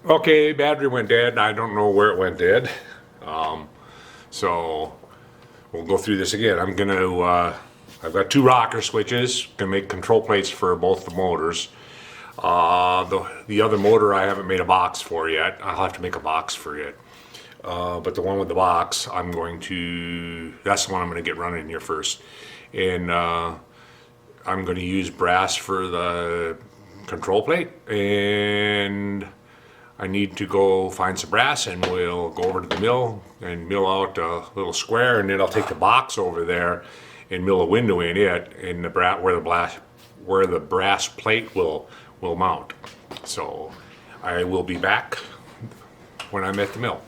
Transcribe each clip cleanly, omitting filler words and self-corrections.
Okay, battery went dead. I don't know where it went dead. Um, so we'll go through this again. I've got two rocker switches. Gonna make control plates for both the motors. The other motor I haven't made a box for yet. I'll have to make a box for it. But the one with the box, that's the one I'm gonna get running here first. And I'm gonna use brass for the control plate, and I need to go find some brass, and we'll go over to the mill and mill out a little square, and then I'll take the box over there and mill a window in it, and where the brass plate will mount. So I will be back when I'm at the mill.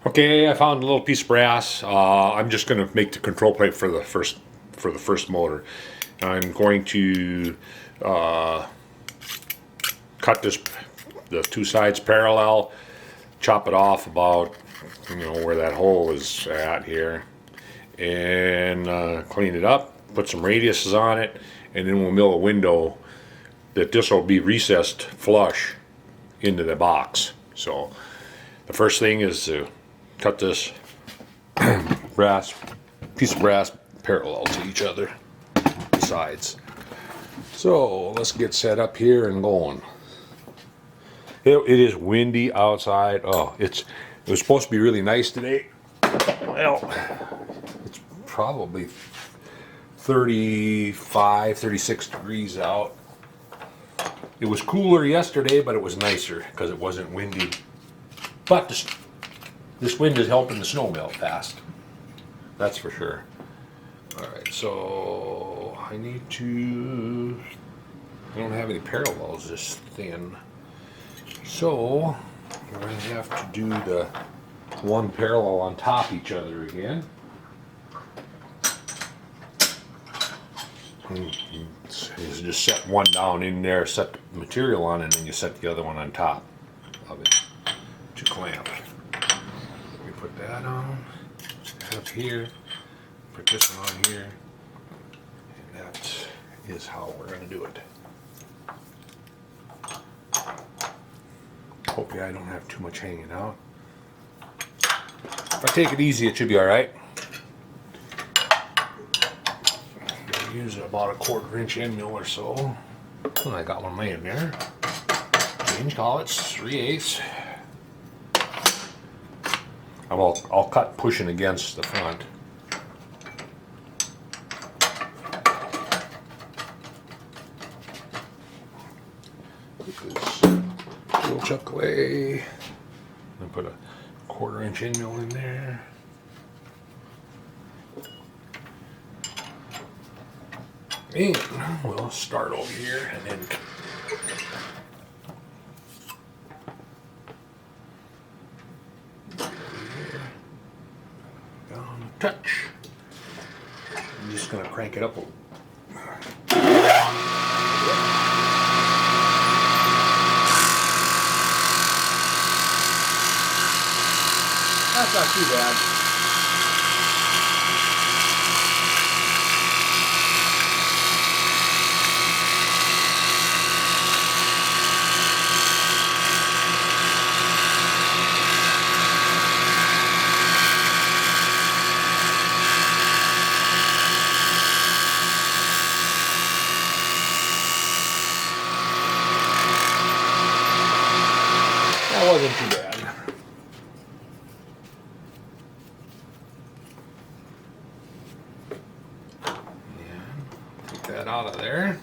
Okay, I found a little piece of brass. I'm just going to make the control plate for the first motor. I'm going to cut the two sides parallel, chop it off about where that hole is at here, and clean it up, put some radiuses on it, and then we'll mill a window that this will be recessed flush into the box. So the first thing is to cut this piece of brass parallel to each other, the sides. So let's get set up here and going. It is windy outside. Oh, it was supposed to be really nice today. Well, it's probably 35, 36 degrees out. It was cooler yesterday, but it was nicer because it wasn't windy. But this wind is helping the snow melt fast. That's for sure. Alright, so I don't have any parallels this thin. So we're going to have to do the one parallel on top each other again. And you just set one down in there, set the material on, and then you set the other one on top of it to clamp. Let me put that on, that up here, put this one on here, and that is how we're going to do it. Hopefully I don't have too much hanging out. If I take it easy, it should be alright. Use about a 1/4 inch end mill or so. And I got one laying there. Change collets, 3/8. I'll cut pushing against the front. Put this little chuck away. And put a 1/4 inch end mill in there. And we'll start over here and then down a touch. I'm just going to crank it up a little. That's not too bad. That wasn't too bad. And take that out of there.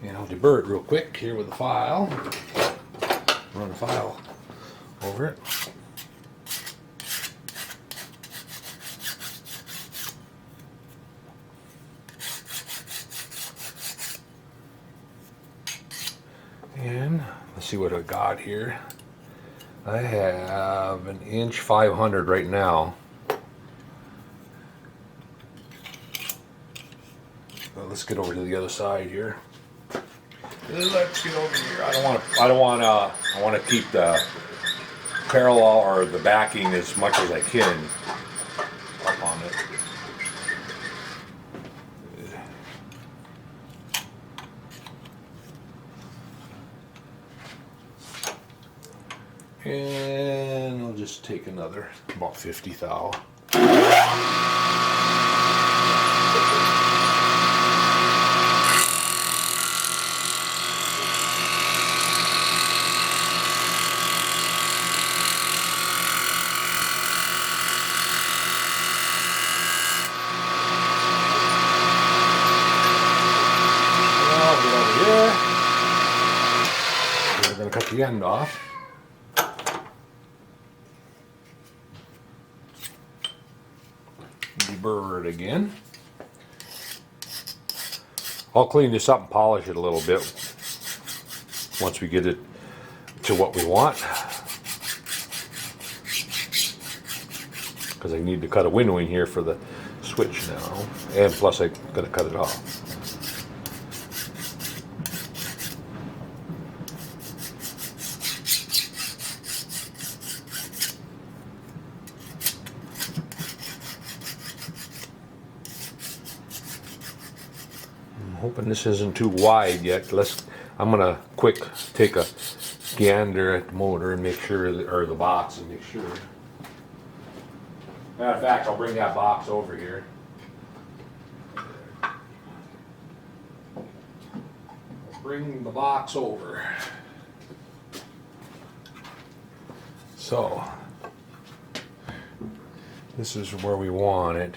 And I'll deburr it real quick here with a file. Run a file over it. And let's see what I got here. I have 1.5 inch right now. Well, let's get over to the other side here. Let's get over here. I want to keep the parallel or the backing as much as I can up on it. And I'll just take another about 50 thou. We're going to cut the end off. Deburr it again. I'll clean this up and polish it a little bit once we get it to what we want. Because I need to cut a window in here for the switch now. And plus I'm going to cut it off. Hoping this isn't too wide yet. I'm gonna quick take a gander at the motor and make sure, or the box, and make sure. Matter of fact, I'll bring that box over here. Bring the box over. So, this is where we want it.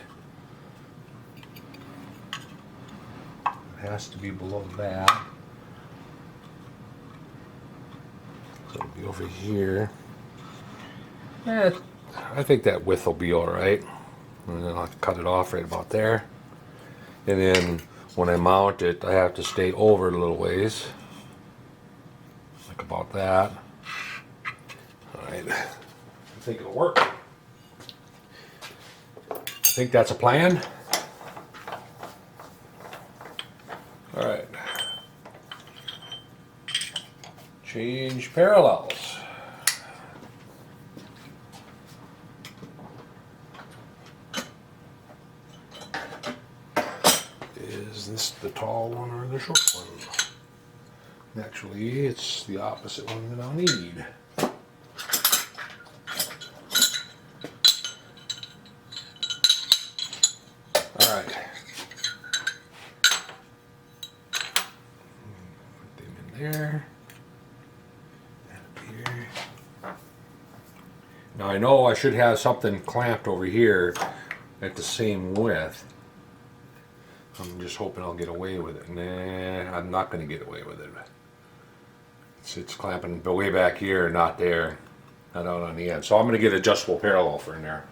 Has to be below that. So it'll be over here. I think that width will be alright. And then I'll cut it off right about there. And then when I mount it, I have to stay over it a little ways. Like about that. Alright. I think it'll work. I think that's a plan. All right, change parallels. Is this the tall one or the short one? Actually, it's the opposite one that I'll need. All right. There, up here. Now I know I should have something clamped over here at the same width. I'm just hoping I'll get away with it. Nah, I'm not going to get away with it. It's clamping way back here, not there, not out on the end. So I'm going to get adjustable parallel for in there.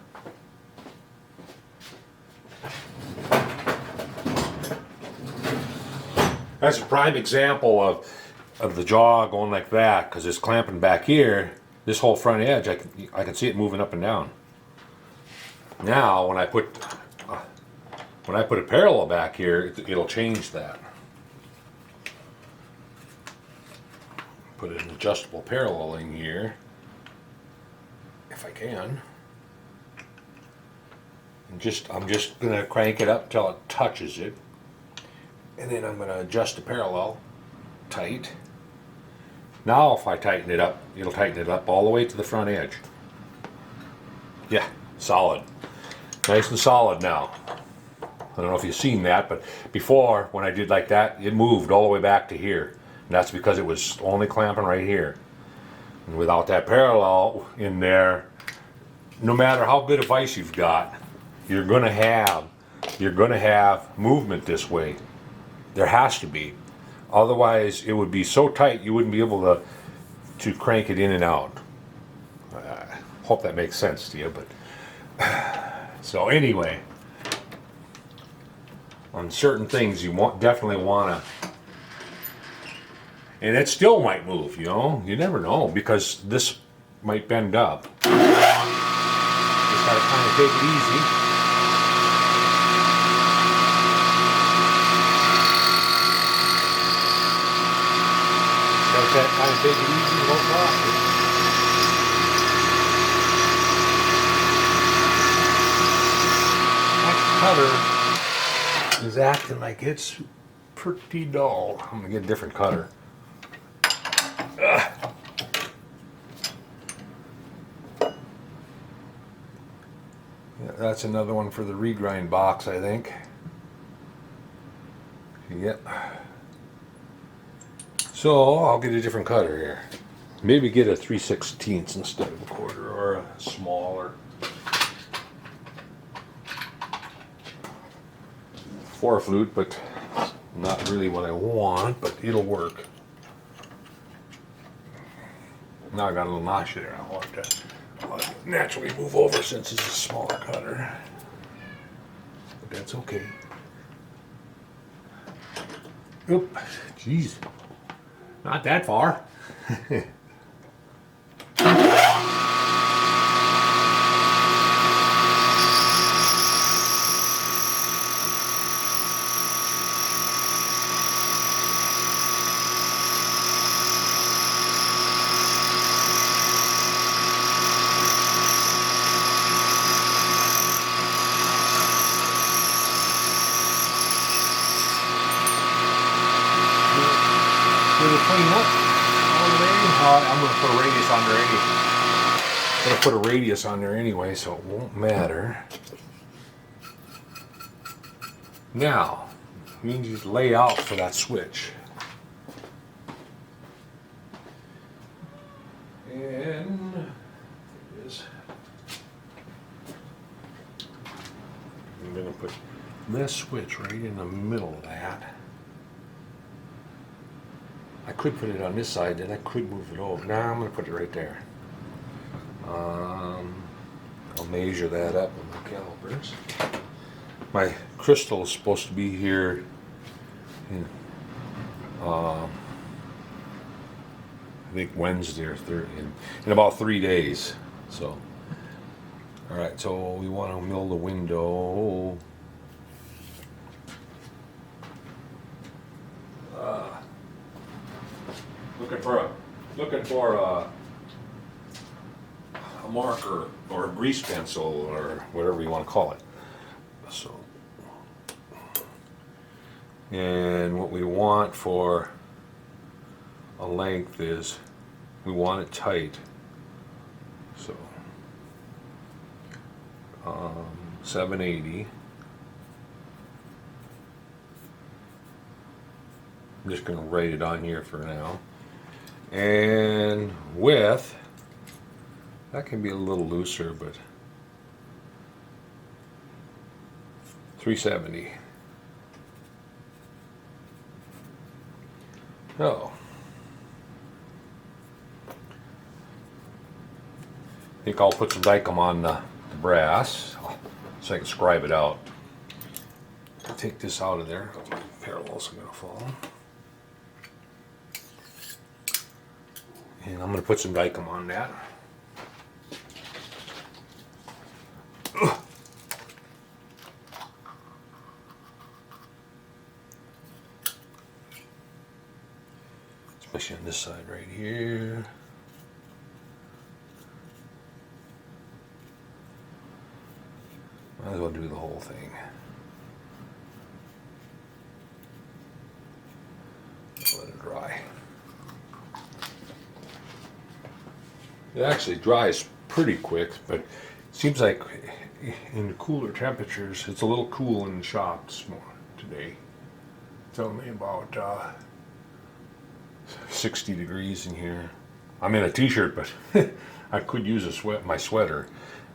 That's a prime example of the jaw going like that, because it's clamping back here. This whole front edge, I can see it moving up and down. Now when I put a parallel back here, it'll change that. Put an adjustable parallel in here, if I can. And I'm just gonna crank it up till it touches it, and then I'm gonna adjust the parallel tight. Now if I tighten it up, it'll tighten it up all the way to the front edge. Yeah, solid. Nice and solid now. I don't know if you've seen that, but before, when I did like that, it moved all the way back to here. And that's because it was only clamping right here. And without that parallel in there, no matter how good a vise you've got, you're gonna have movement this way. There has to be. Otherwise, it would be so tight you wouldn't be able to crank it in and out. I hope that makes sense to you, but so anyway, on certain things you definitely want to, and it still might move, you know, you never know, because this might bend up. Just gotta kind of take it easy. That kind of take it easy, no problem. That cutter is acting like it's pretty dull. I'm gonna get a different cutter. That's another one for the regrind box, I think. Yep. So I'll get a different cutter here. Maybe get a 3/16 instead of a quarter, or a smaller 4 flute, but not really what I want, but it'll work. Now I got a little notch there. I'll have to naturally move over since it's a smaller cutter. But that's okay. Oop, jeez. Not that far. I'm going to put a radius on there I'm going to put a radius on there anyway, so it won't matter. Now, we need to lay out for that switch. And it is. I'm going to put this switch right in the middle of that. I could put it on this side, and I could move it over. Now I'm going to put it right there. I'll measure that up with my calipers. My crystal is supposed to be here in, I think Wednesday or Thursday, in about 3 days. So, all right. So we want to mill the window. Looking for a marker or a grease pencil or whatever you want to call it. So, and what we want for a length is we want it tight. So 780. I'm just going to write it on here for now. And width, that can be a little looser, but 370. Oh. I think I'll put some Dicom on the brass so I can scribe it out. Take this out of there. Parallels are going to fall. And I'm going to put some Dicom on that. Especially on this side right here. Might as well do the whole thing. Let it dry. It actually dries pretty quick, but it seems like in the cooler temperatures, it's a little cool in the shop today. It's only about 60 degrees in here. I'm in a t-shirt, but I could use my sweater,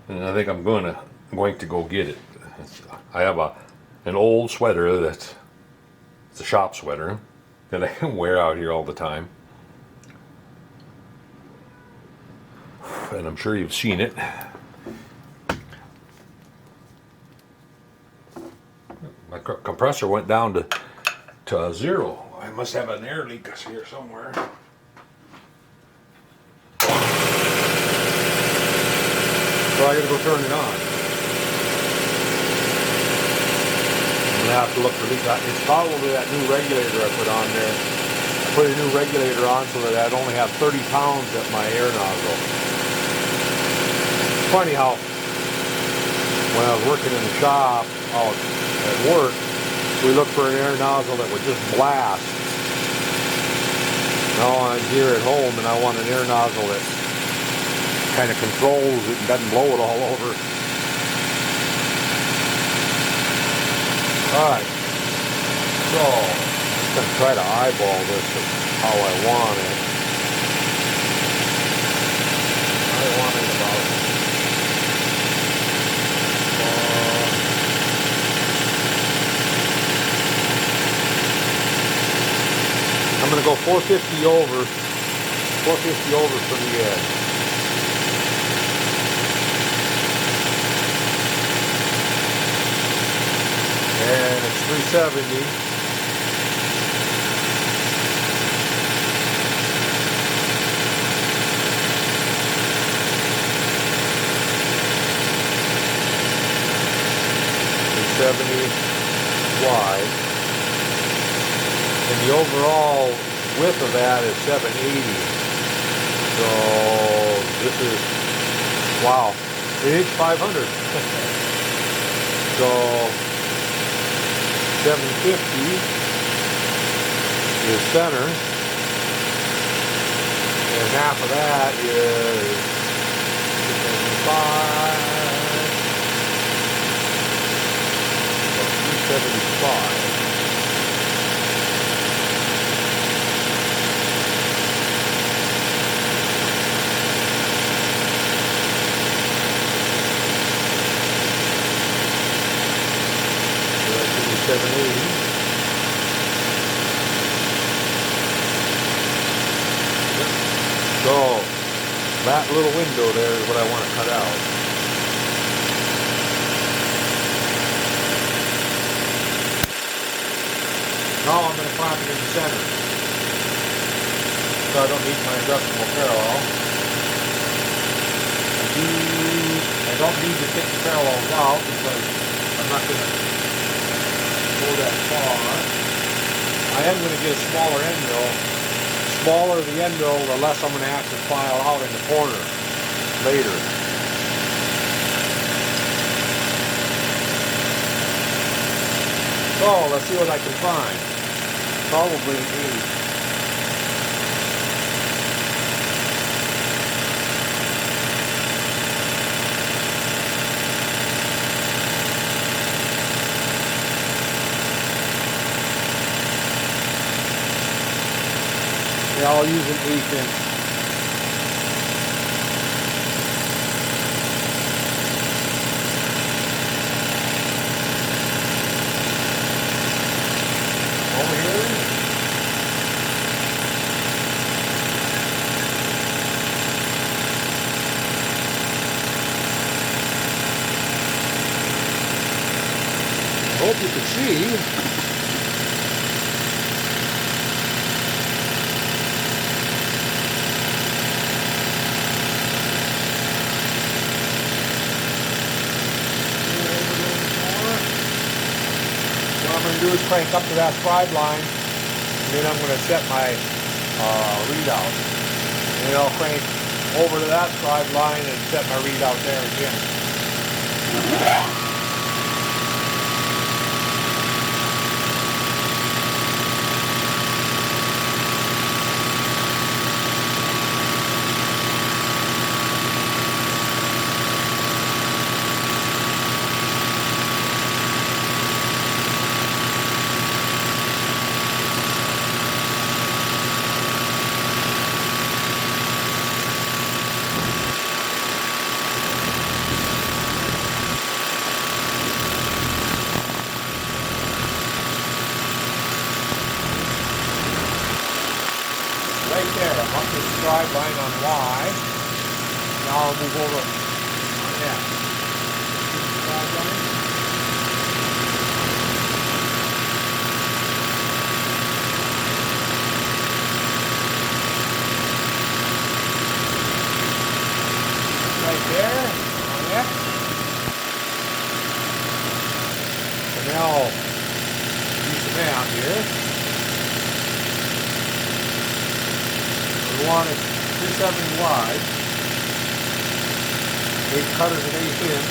and I think I'm going to go get it. I have an old sweater it's a shop sweater that I can wear out here all the time. And I'm sure you've seen it. My compressor went down to 0. I must have an air leak here somewhere. So I gotta go turn it on. I'm gonna have to look for leaks. It's probably that new regulator I put on there. I put a new regulator on so that I'd only have 30 pounds at my air nozzle. Funny how when I was working in the shop out at work, we looked for an air nozzle that would just blast. Now I'm here at home and I want an air nozzle that kind of controls it and doesn't blow it all over. Alright, so I'm going to try to eyeball this how I want it. I want it about I'm going to go 450 over from the edge. And it's 370. Wide, and the overall width of that is 780. So this is, wow, 8 inch 500. So 750 is center, and half of that is 75. 75. So that should be 780. So that little window there is what I want to cut out. Now I'm going to clamp it in the center, so I don't need my adjustable parallel. I don't need to take the parallels out because I'm not going to go that far. I am going to get a smaller end mill. The smaller the end mill, the less I'm going to have to file out in the corner later. So let's see what I can find. Probably an 8. Yeah, I'll use an 1/8 inch. Over here. Hope you can see. What I'm going to do is crank up to that scribe line, and then I'm going to set my readout. And then I'll crank over to that scribe line and set my readout there again. Right there, I'm up the scribe line on Y. Now I'll move over on X. Scribe line. Right there on X. And now I'll do some math here. We want it 370 wide, 8 cutters at 1/8 inch.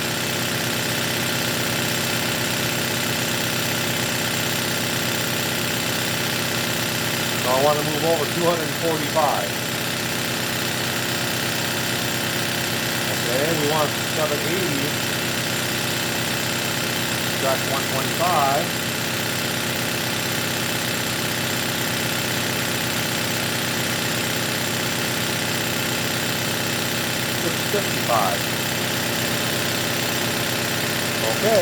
So I want to move over 245. Okay, we want 780. That's 125. 655. Okay,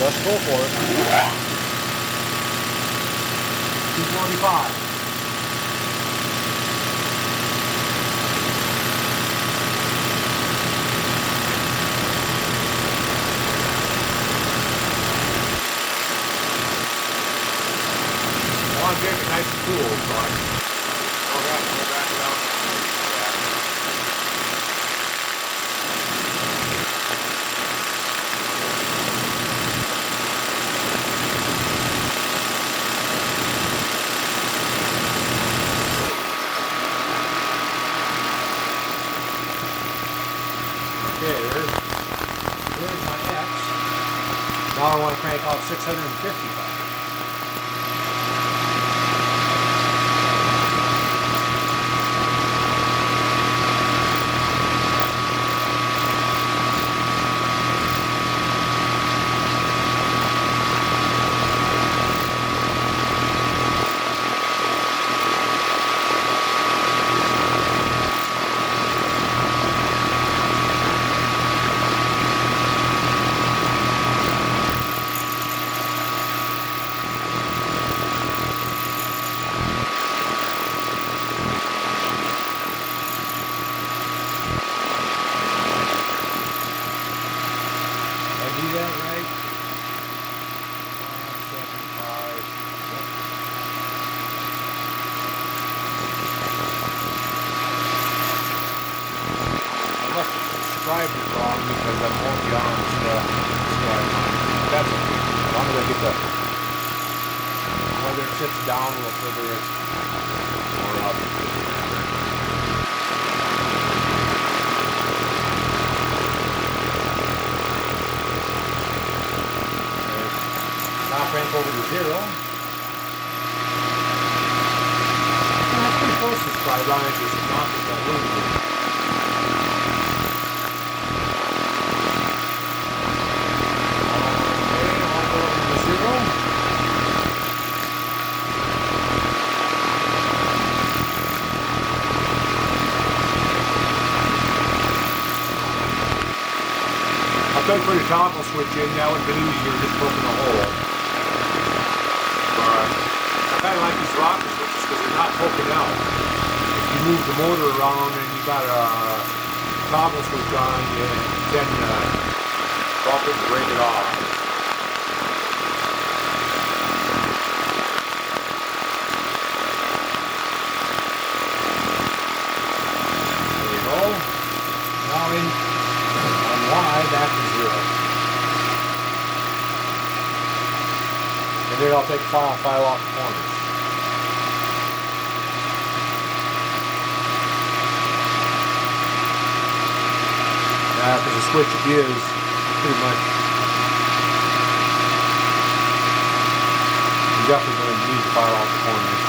let's go for it. 245. I want to get it nice and cool, so I don't have to go back down. Okay, there's my X. Now I want to crank out 655. Do that right? 575. I must have subscribed it wrong because I'm only on subscribe line. That's okay. As long as I get the whether it sits down a little further or up. Now crank over to 0. That's pretty close to subscribe line, just not just that little bit. Okay, I'll go over to 0. I could put a toggle switch in, that would have been easier just poking a hole. But I kind of like these rocker switches because they're not poking out. If you move the motor around and you got a toggle switch on, you can drop it and break it off. There we go. Now on Y, back to 0. And then I'll take file off the corners. Now, because the switch is pretty much, you're definitely going to need to file off the corners.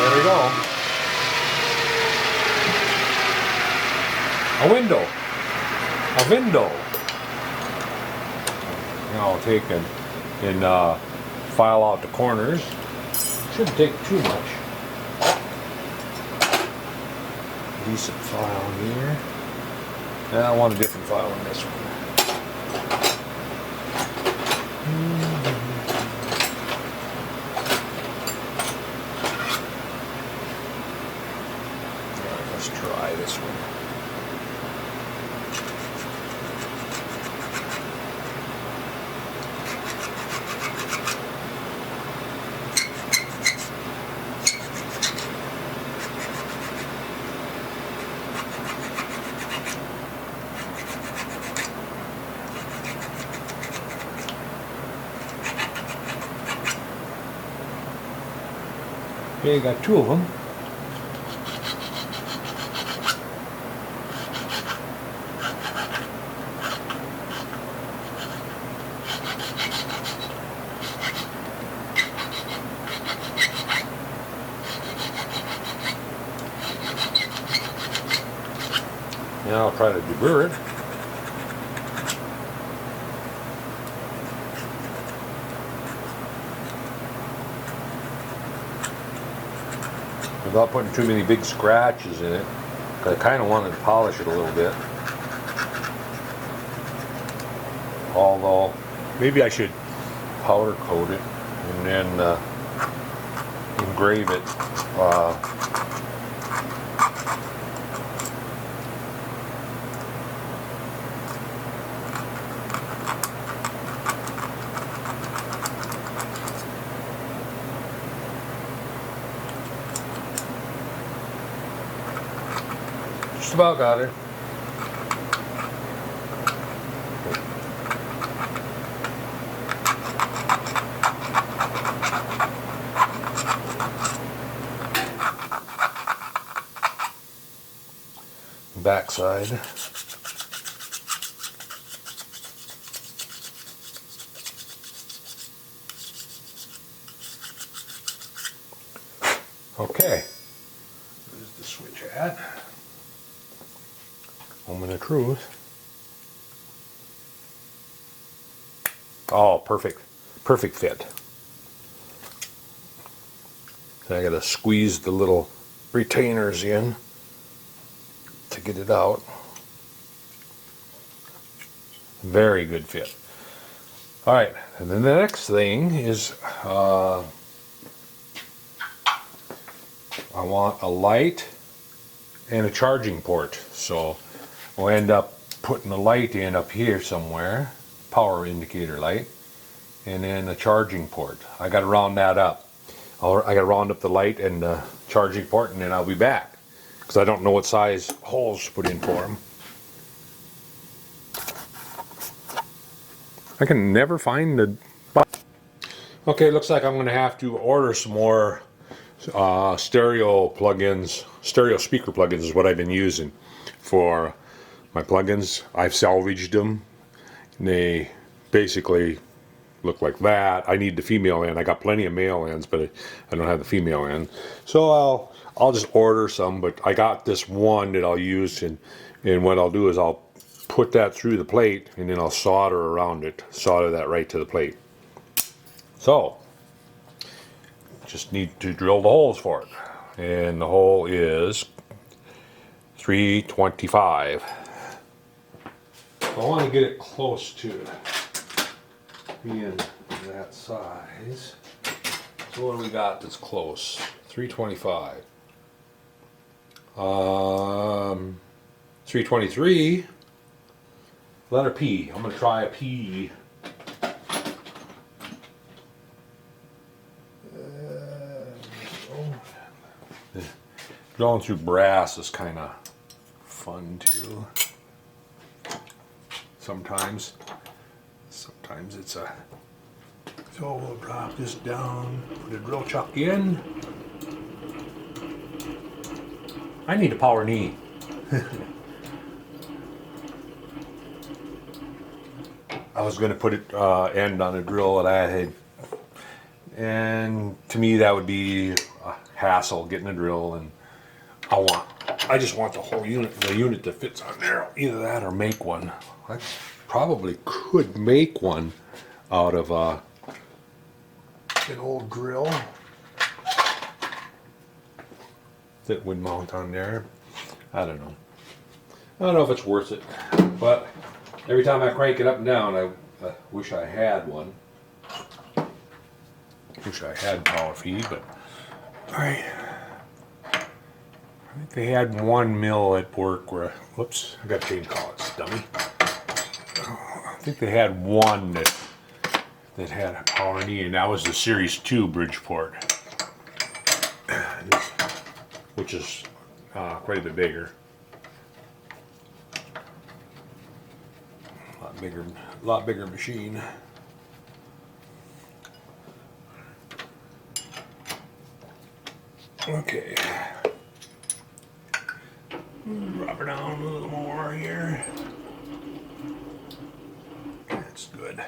There we go. A window. A window. Now I'll take and file out the corners. Shouldn't take too much. Decent file here. And I want a different file in this one. Let's try this one. Okay, you got two of them. Now I'll try to deburr it. Without putting too many big scratches in it. I kind of wanted to polish it a little bit. Although, maybe I should powder coat it and then engrave it. Just about got it. Backside. Okay. There's the switch at. Moment of truth. Oh, perfect. Perfect fit. So I gotta squeeze the little retainers in to get it out. Very good fit. All right, and then the next thing is I want a light and a charging port. So we'll end up putting a light in up here somewhere, power indicator light, and then a charging port. I got to round that up. I got to round up the light and the charging port, and then I'll be back because I don't know what size holes to put in for them. I can never find the. Okay, looks like I'm going to have to order some more stereo plugins. Stereo speaker plugins is what I've been using for my plugins. I've salvaged them. They basically look like that. I need the female end. I got plenty of male ends, but I don't have the female end. So I'll just order some. But I got this one that I'll use, and what I'll do is I'll put that through the plate, and then I'll solder around it. Solder that right to the plate. So just need to drill the holes for it, and the hole is 325. I want to get it close to it, being that size. So what do we got that's close? 325. 323. Letter P. I'm going to try a P. Going through brass is kind of fun too. Sometimes it's a. So we'll drop this down, put a drill chuck in. I need a power knee. I was going to put it end on a drill that I had, and to me that would be a hassle getting a drill, and I just want the whole unit, the unit that fits on there. Either that or make one. I probably could make one out of an old drill that would mount on there. I don't know. I don't know if it's worth it, but every time I crank it up and down, I wish I had one. Wish I had power feed, but all right. I think they had one mill at work where, whoops, I got to change collets, dummy. I think they had one that had a power knee, and that was the Series 2 Bridgeport, which is quite a bit bigger. A lot bigger machine. Okay. Drop her down a little more here. That's good.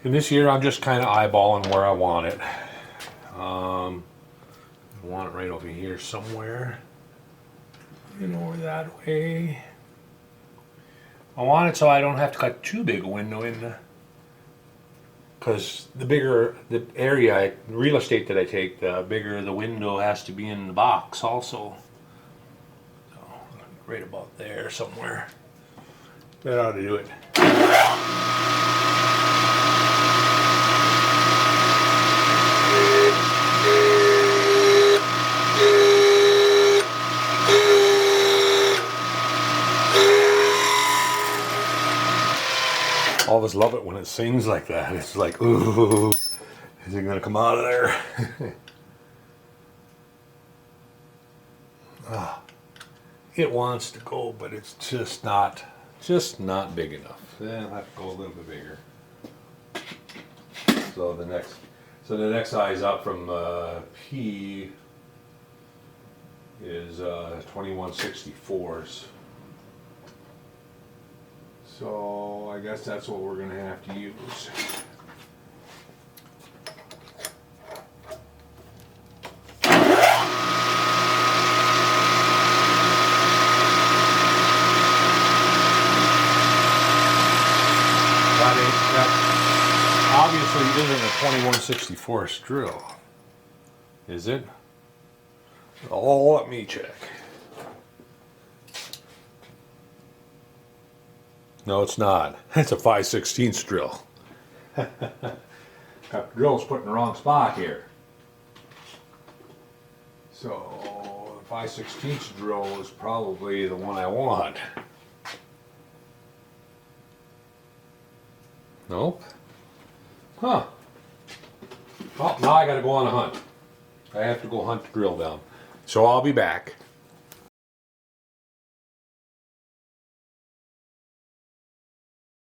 And this year I'm just kind of eyeballing where I want it. want it right over here somewhere. Over that way. I want it so I don't have to cut too big a window in the, because the bigger the area, real estate that I take, the bigger the window has to be in the box also. So right about there somewhere. That ought to do it. All of us love it when it sings like that. It's like, ooh, is it gonna come out of there? It wants to go, but it's just not big enough. Then I'll have to go a little bit bigger. So the next size up from P is 21/64s. So I guess that's what we're gonna have to use. That obviously isn't a 21/64 drill, is it? Oh, let me check. No, it's not. It's a 5/16 drill. Got the drills put in the wrong spot here. So the 5/16 drill is probably the one I want. Nope. Huh. Well, now I gotta go on a hunt. I have to go hunt the drill down. So I'll be back.